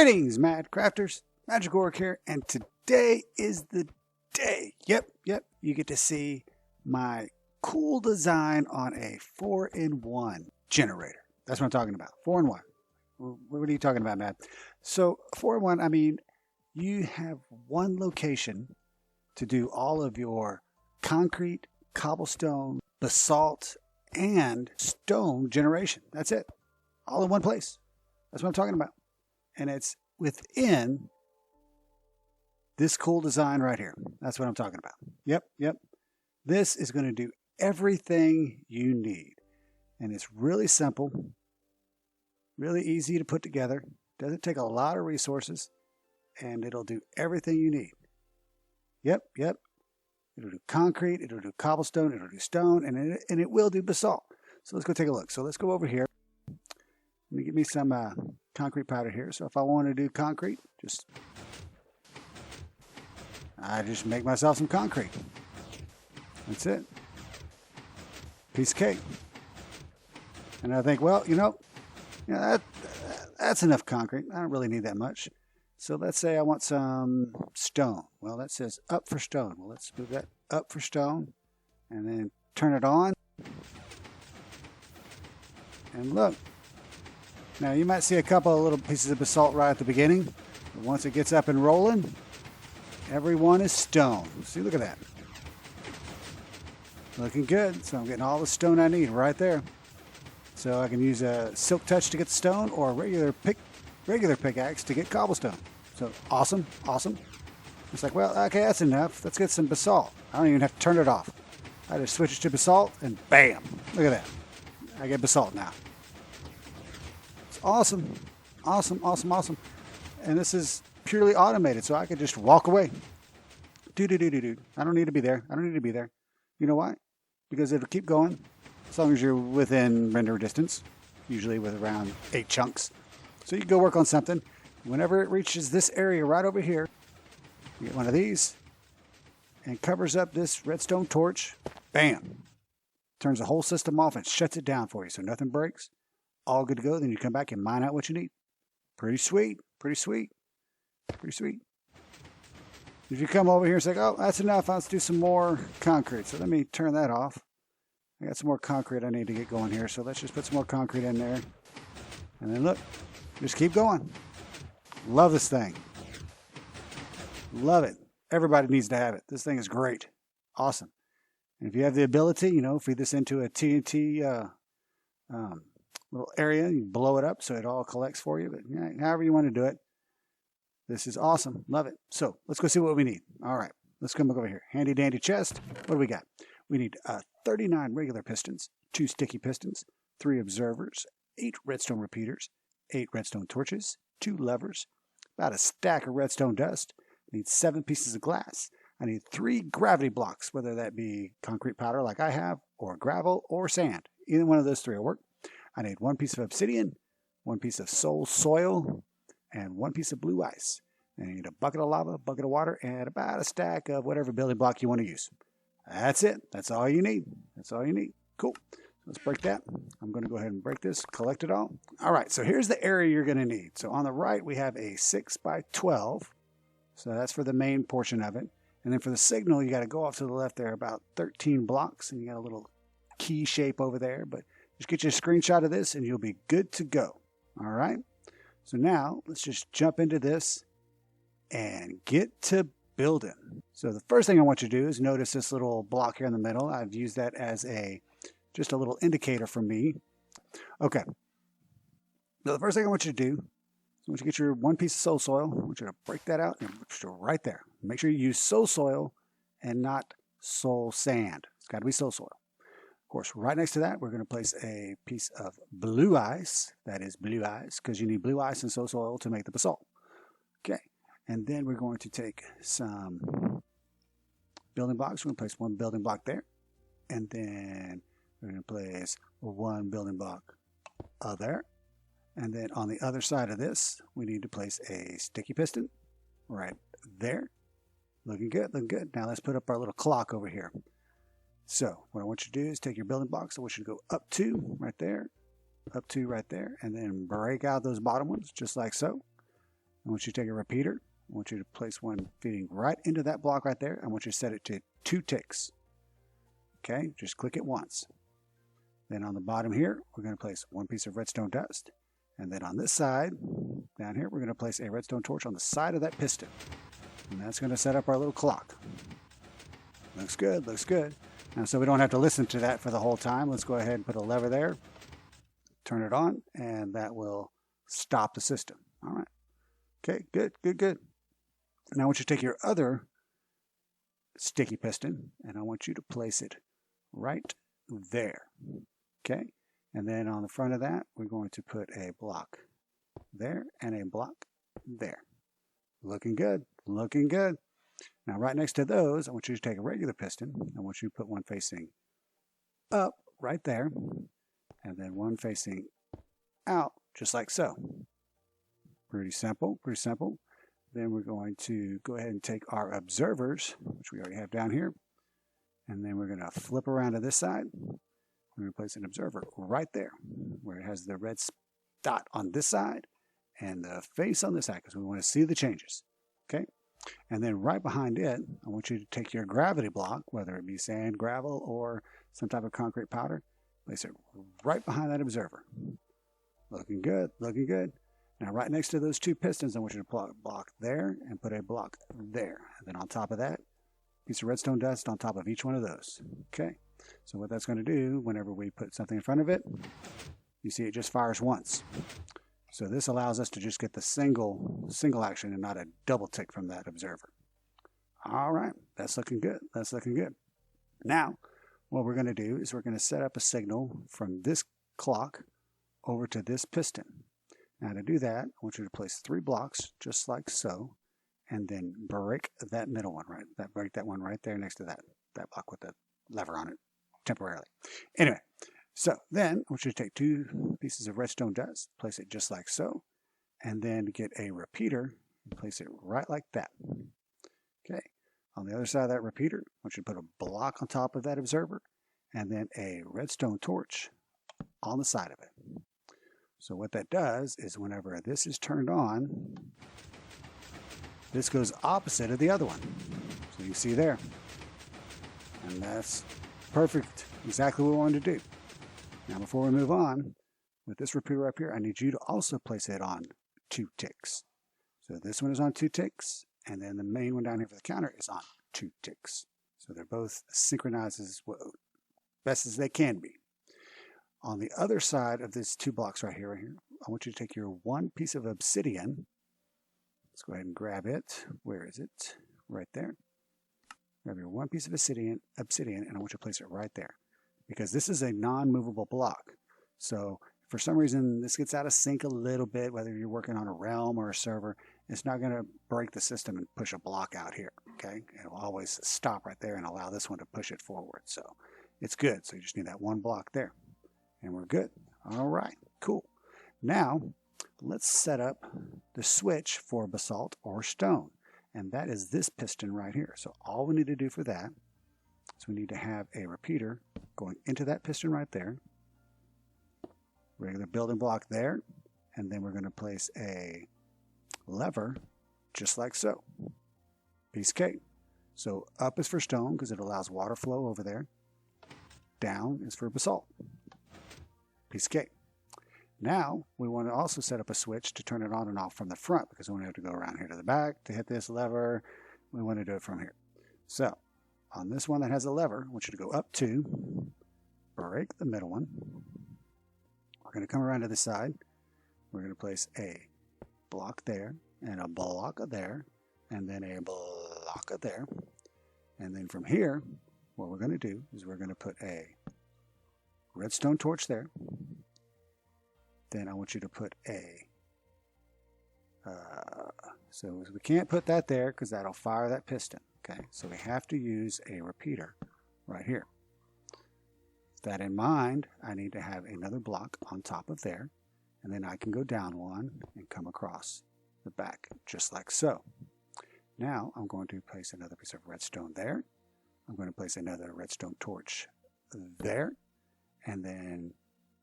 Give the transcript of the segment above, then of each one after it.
Greetings, Mad Crafters. Madragoric here, and today is the day. Yep, you get to see my cool design on a 4-in-1 generator. That's what I'm talking about. 4-in-1. What are you talking about, Matt? So 4-in-1, I mean, you have one location to do all of your concrete, cobblestone, basalt, and stone generation. That's it. All in one place. That's what I'm talking about. And it's within this cool design right here. That's what I'm talking about. Yep. This is going to do everything you need. And it's really simple, really easy to put together. Doesn't take a lot of resources, and it'll do everything you need. Yep. It'll do concrete, it'll do cobblestone, it'll do stone, and it will do basalt. So let's go take a look. So let's go over here. Let me get me some concrete powder here. So if I want to do concrete, I just make myself some concrete. That's it. Piece of cake. And I think, well, that's enough concrete. I don't really need that much. So let's say I want some stone. Well, that says up for stone. Well, let's move that up for stone and then turn it on. And look. Now, you might see a couple of little pieces of basalt right at the beginning. But once it gets up and rolling, everyone is stone. See, look at that. Looking good. So I'm getting all the stone I need right there. So I can use a silk touch to get the stone or a regular pickaxe to get cobblestone. So awesome. It's like, well, okay, that's enough. Let's get some basalt. I don't even have to turn it off. I just switch it to basalt and bam. Look at that. I get basalt now. Awesome. And this is purely automated, so I could just walk away. I don't need to be there. You know why? Because it'll keep going as long as you're within render distance, usually with around 8 chunks. So you can go work on something. Whenever it reaches this area right over here, you get one of these and covers up this redstone torch. Bam. Turns the whole system off and shuts it down for you so nothing breaks. All good to go. Then you come back and mine out what you need. Pretty sweet. If you come over here and say, oh, that's enough. Let's do some more concrete. So let me turn that off. I got some more concrete I need to get going here. So let's just put some more concrete in there. And then look, just keep going. Love this thing. Love it. Everybody needs to have it. This thing is great. Awesome. And if you have the ability, feed this into a TNT little area, you blow it up so it all collects for you. But however you want to do it, this is awesome. Love it. So let's go see what we need. All right, let's come back over here. Handy dandy chest. What do we got? We need 39 regular pistons, 2 sticky pistons, 3 observers, 8 redstone repeaters, 8 redstone torches, 2 levers, about a stack of redstone dust. I need 7 pieces of glass. I need 3 gravity blocks, whether that be concrete powder like I have, or gravel, or sand. Either one of those 3 will work. I need 1 piece of obsidian, 1 piece of soul soil, and 1 piece of blue ice. And I need a bucket of lava, a bucket of water, and about a stack of whatever building block you want to use. That's it. That's all you need. Cool. Let's break that. I'm going to go ahead and break this, collect it all. All right, so here's the area you're going to need. So on the right, we have a 6x12. So that's for the main portion of it. And then for the signal, you got to go off to the left there about 13 blocks. And you got a little key shape over there. But just get you a screenshot of this and you'll be good to go. All right. So now let's just jump into this and get to building. So the first thing I want you to do is notice this little block here in the middle. I've used that as just a little indicator for me. Okay. So the first thing I want you to do is I want you to get your 1 piece of soul soil. I want you to break that out and put it right there. Make sure you use soul soil and not soul sand. It's got to be soul soil. Of course, right next to that, we're going to place a piece of blue ice. That is blue ice, because you need blue ice and soul soil to make the basalt. Okay. And then we're going to take some building blocks. We're going to place 1 building block there. And then we're going to place 1 building block there. And then on the other side of this, we need to place a sticky piston right there. Looking good. Now let's put up our little clock over here. So what I want you to do is take your building blocks. I want you to go up 2 right there, up 2 right there, and then break out those bottom ones just like so. I want you to take a repeater. I want you to place one feeding right into that block right there. I want you to set it to 2 ticks. Okay, just click it once. Then on the bottom here, we're going to place 1 piece of redstone dust. And then on this side, down here, we're going to place a redstone torch on the side of that piston. And that's going to set up our little clock. Looks good, looks good. Now, so we don't have to listen to that for the whole time. Let's go ahead and put a lever there, turn it on, and that will stop the system. All right. Okay, good, good, good. Now I want you to take your other sticky piston, and I want you to place it right there. Okay, and then on the front of that, we're going to put a block there and a block there. Looking good, looking good. Now right next to those, I want you to take a regular piston. I want you to put one facing up right there, and then one facing out, just like so. Pretty simple, pretty simple. Then we're going to go ahead and take our observers, which we already have down here, and then we're going to flip around to this side. We're going to place an observer right there, where it has the red dot on this side and the face on this side, because we want to see the changes. Okay? And then right behind it, I want you to take your gravity block, whether it be sand, gravel, or some type of concrete powder, place it right behind that observer. Looking good, looking good. Now right next to those 2 pistons, I want you to plug a block there and put a block there. And then on top of that, piece of redstone dust on top of each one of those. Okay, so what that's going to do, whenever we put something in front of it, you see it just fires once. So this allows us to just get the single action and not a double tick from that observer. All right, that's looking good. That's looking good. Now, what we're going to do is we're going to set up a signal from this clock over to this piston. Now to do that, I want you to place 3 blocks just like so, and then break that middle one, right? Break that one right there next to that block with the lever on it temporarily. Anyway, so then I want you to take 2 pieces of redstone dust, place it just like so, and then get a repeater and place it right like that. Okay, on the other side of that repeater, I want you to put a block on top of that observer, and then a redstone torch on the side of it. So what that does is whenever this is turned on, this goes opposite of the other one. So you see there. And that's perfect. Exactly what we wanted to do. Now before we move on, with this repeater up here, I need you to also place it on 2 ticks. So this one is on 2 ticks, and then the main one down here for the counter is on 2 ticks. So they're both synchronized as best as they can be. On the other side of these 2 blocks right here, I want you to take your 1 piece of obsidian. Let's go ahead and grab it. Where is it? Right there. Grab your 1 piece of obsidian, and I want you to place it right there. Because this is a non-movable block. So for some reason, this gets out of sync a little bit, whether you're working on a realm or a server, it's not going to break the system and push a block out here. Okay? It'll always stop right there and allow this one to push it forward. So it's good. So you just need that 1 block there. And we're good. All right, cool. Now, let's set up the switch for basalt or stone. And that is this piston right here. So all we need to do for that is we need to have a repeater going into that piston right there. Regular building block there. And then we're going to place a lever just like so. Piece K. So up is for stone because it allows water flow over there. Down is for basalt. Piece K. Now, we want to also set up a switch to turn it on and off from the front because we don't have to go around here to the back to hit this lever. We want to do it from here. So, on this one that has a lever, I want you to go up 2, break the middle one. We're going to come around to the side. We're going to place a block there, and a block there, and then a block there. And then from here, what we're going to do is we're going to put a redstone torch there. Then I want you to put a, so we can't put that there because that'll fire that piston. Okay, so we have to use a repeater right here. With that in mind, I need to have another block on top of there, and then I can go down 1 and come across the back just like so. Now I'm going to place another piece of redstone there. I'm going to place another redstone torch there, and then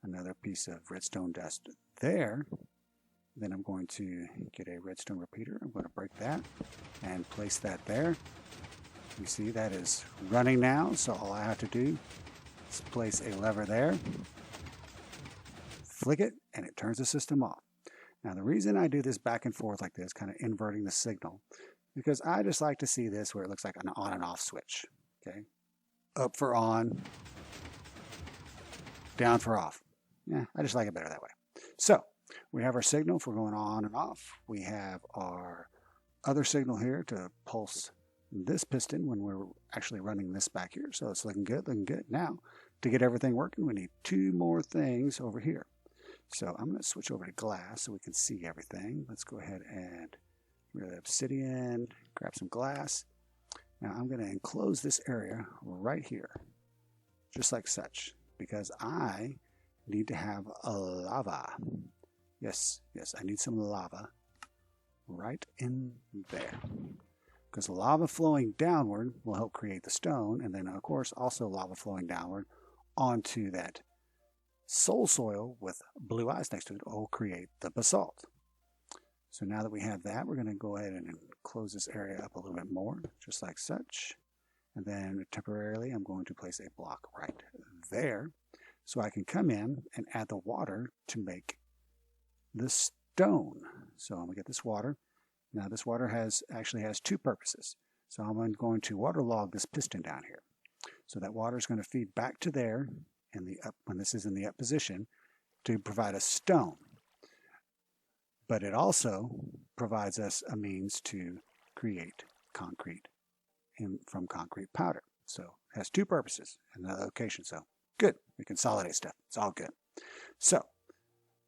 another piece of redstone dust there. Then I'm going to get a redstone repeater. I'm going to break that and place that there. You see that is running now, so all I have to do is place a lever there, flick it, and it turns the system off. Now the reason I do this back and forth like this, kind of inverting the signal, because I just like to see this where it looks like an on and off switch. Okay, up for on, down for off. Yeah, I just like it better that way. So we have our signal for going on and off. We have our other signal here to pulse this piston when we're actually running this back here. So it's looking good, looking good. Now, to get everything working, we need two more things over here. So I'm going to switch over to glass so we can see everything. Let's go ahead and get obsidian, grab some glass. Now I'm going to enclose this area right here, just like such, because I need to have a lava. Yes, I need some lava right in there. Because lava flowing downward will help create the stone, and then of course also lava flowing downward onto that soul soil with blue eyes next to it will create the basalt. So now that we have that, we're going to go ahead and close this area up a little bit more, just like such. And then temporarily I'm going to place a block right there so I can come in and add the water to make the stone. So I'm going to get this water. Now this water actually has two purposes. So I'm going to waterlog this piston down here. So that water is going to feed back to there in the up, when this is in the up position, to provide a stone. But it also provides us a means to create concrete from concrete powder. So it has two purposes in that location. So good, we consolidate stuff. It's all good. So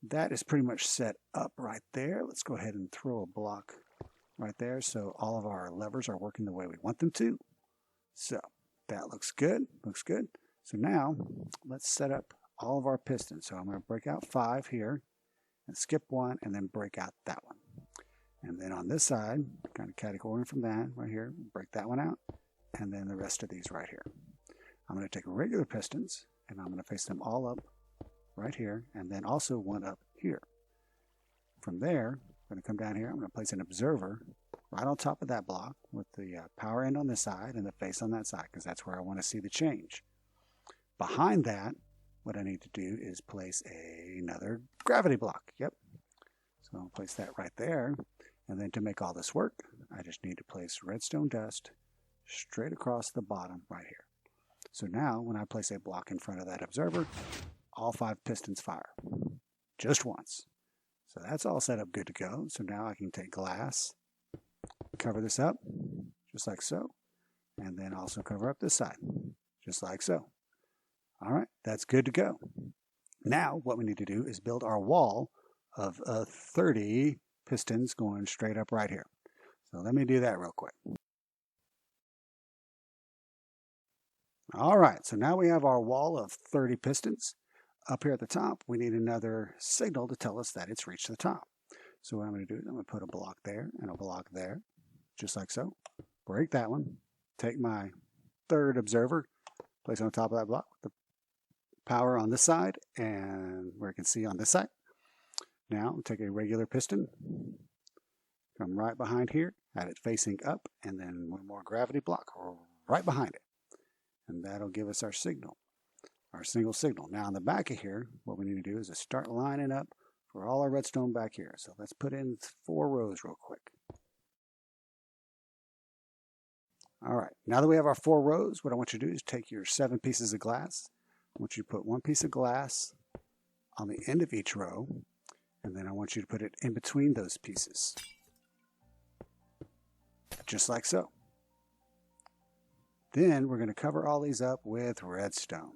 that is pretty much set up right there. Let's go ahead and throw a block right there so all of our levers are working the way we want them to. So that looks good, looks good. So now let's set up all of our pistons. So I'm going to break out 5 here and skip 1 and then break out that one. And then on this side, kind of category from that right here, break that one out, and then the rest of these right here. I'm going to take regular pistons and I'm going to place them all up right here, and then also one up here. From there, I'm going to come down here. I'm going to place an observer right on top of that block with the power end on this side and the face on that side, because that's where I want to see the change. Behind that, what I need to do is place another gravity block. Yep. So I'll place that right there. And then to make all this work, I just need to place redstone dust straight across the bottom right here. So now when I place a block in front of that observer, all 5 pistons fire just once. So that's all set up good to go. So now I can take glass, cover this up just like so, and then also cover up this side just like so. All right, that's good to go. Now what we need to do is build our wall of 30 pistons going straight up right here. So let me do that real quick. All right, so now we have our wall of 30 pistons. Up here at the top, we need another signal to tell us that it's reached the top. So what I'm going to do is I'm going to put a block there and a block there, just like so. Break that one. Take my third observer, place it on top of that block with the power on this side and where you can see on this side. Now take a regular piston, come right behind here, have it facing up, and then one more gravity block right behind it. And that'll give us our signal, our single signal. Now on the back of here, what we need to do is just start lining up for all our redstone back here. So let's put in 4 rows real quick. All right, now that we have our 4 rows, what I want you to do is take your 7 pieces of glass. I want you to put 1 piece of glass on the end of each row, and then I want you to put it in between those pieces, just like so. Then we're going to cover all these up with redstone.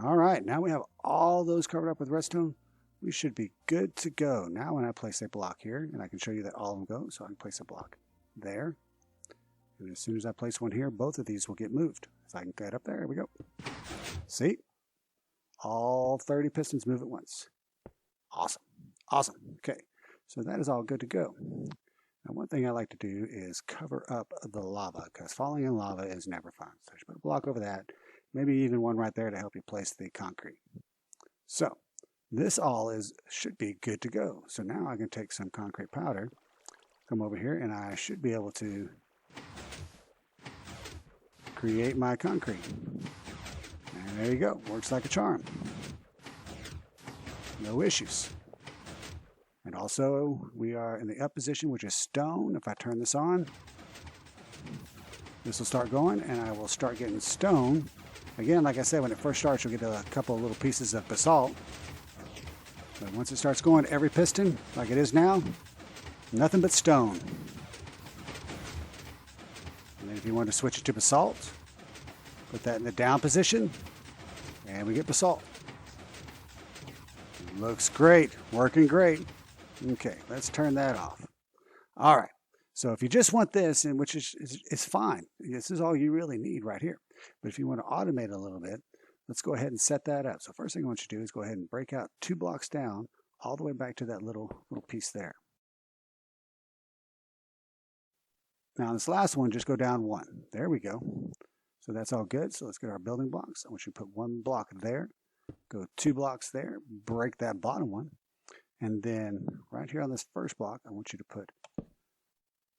All right, now we have all those covered up with redstone. We should be good to go. Now when I place a block here, and I can show you that all of them go, so I can place a block there. And as soon as I place one here, both of these will get moved. So I can get up there, here we go. See? All 30 pistons move at once. Awesome. Awesome. Okay, so that is all good to go. Now one thing I like to do is cover up the lava, because falling in lava is never fun. So just put a block over that, maybe even one right there to help you place the concrete. So this all should be good to go. So now I can take some concrete powder, come over here, and I should be able to create my concrete. And there you go. Works like a charm. No issues. And also, we are in the up position, which is stone. If I turn this on, this will start going, and I will start getting stone. Again, like I said, when it first starts, you'll get a couple of little pieces of basalt. But once it starts going, every piston, like it is now, nothing but stone. And then if you want to switch it to basalt, put that in the down position, and we get basalt. Looks great, working great. Okay, let's turn that off. All right, so if you just want this, and which is fine, this is all you really need right here. But if you want to automate it a little bit, let's go ahead and set that up. So first thing I want you to do is go ahead and break out 2 blocks down, all the way back to that little piece there. Now this last one, just go down 1. There we go. So that's all good. So let's get our building blocks. I want you to put 1 block there, go 2 blocks there, break that bottom one. And then right here on this first block, I want you to put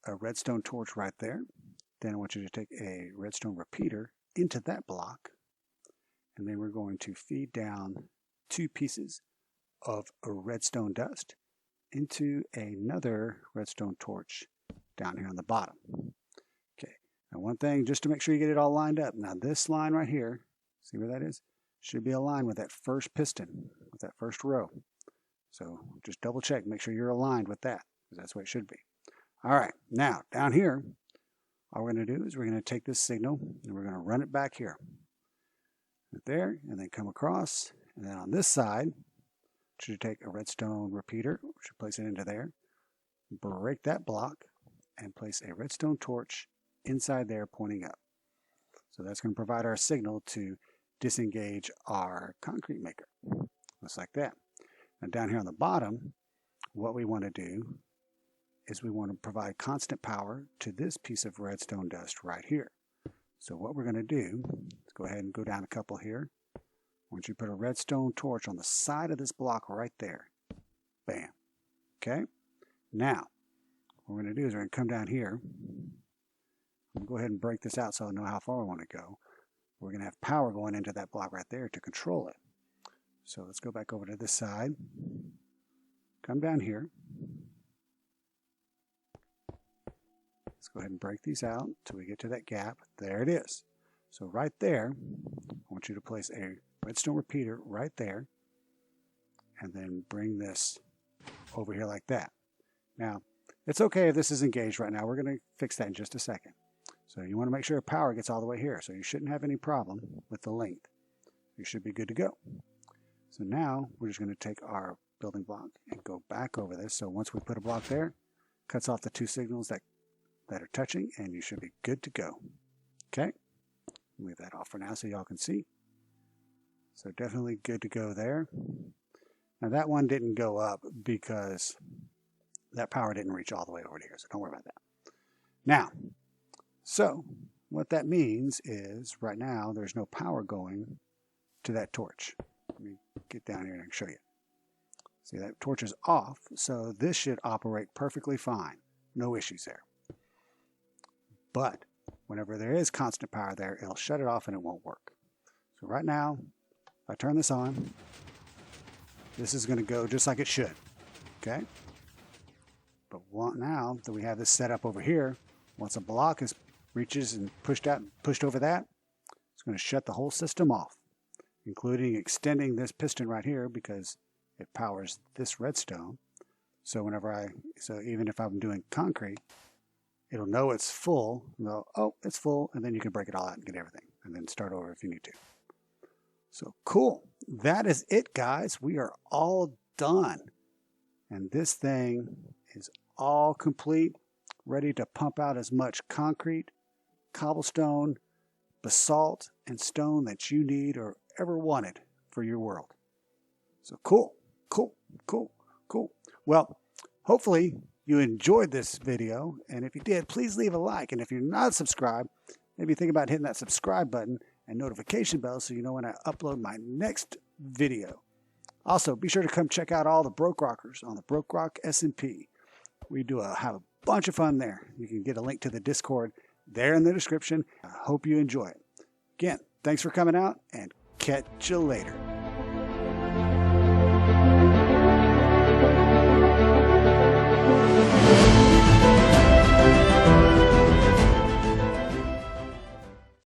a redstone torch right there. Then I want you to take a redstone repeater into that block. And then we're going to feed down 2 pieces of a redstone dust into another redstone torch down here on the bottom. Okay, now one thing, just to make sure you get it all lined up. Now this line right here, see where that is? Should be aligned with that first piston, with that first row. So just double check, make sure you're aligned with that, because that's what it should be. All right, now down here, all we're going to do is we're going to take this signal and we're going to run it back here. Right there, and then come across, and then on this side, should take a redstone repeater, should place it into there, break that block, and place a redstone torch inside there pointing up. So that's going to provide our signal to disengage our concrete maker, just like that. Now down here on the bottom, what we want to do is we want to provide constant power to this piece of redstone dust right here. So what we're going to do is go ahead and go down a couple here. I want you to put a redstone torch on the side of this block right there. Bam. Okay? Now, what we're going to do is we're going to come down here. I'm going to go ahead and break this out so I know how far I want to go. We're going to have power going into that block right there to control it. So let's go back over to this side. Come down here. Let's go ahead and break these out until we get to that gap. There it is. So right there, I want you to place a redstone repeater right there, and then bring this over here like that. Now, it's okay if this is engaged right now. We're going to fix that in just a second. So you want to make sure power gets all the way here. So you shouldn't have any problem with the length. You should be good to go. So now we're just going to take our building block and go back over this. So once we put a block there, cuts off the 2 signals that are touching, and you should be good to go. Okay? Leave that off for now so y'all can see. So definitely good to go there. Now that one didn't go up because that power didn't reach all the way over to here, so don't worry about that. Now, so what that means is right now there's no power going to that torch. Let me get down here and I can show you. See, that torch is off, so this should operate perfectly fine. No issues there. But whenever there is constant power there, it'll shut it off and it won't work. So right now, if I turn this on, this is going to go just like it should. Okay? But now that we have this set up over here, once a block reaches and pushed over that, it's going to shut the whole system off, including extending this piston right here because it powers this redstone. So even if I'm doing concrete, it'll know it's full. Oh, it's full, and then you can break it all out and get everything, and then start over if you need to. So cool. That is it, guys. We are all done. And this thing is all complete, ready to pump out as much concrete, cobblestone, basalt, and stone that you need or ever wanted for your world. So cool, cool, cool, cool. Well, hopefully you enjoyed this video, and if you did, please leave a like. And if you're not subscribed, maybe think about hitting that subscribe button and notification bell so you know when I upload my next video. Also, be sure to come check out all the BrokeRockers on the BrokeRock S&P. We have a bunch of fun there. You can get a link to the Discord there in the description. I hope you enjoy it. Again, thanks for coming out, and catch you later.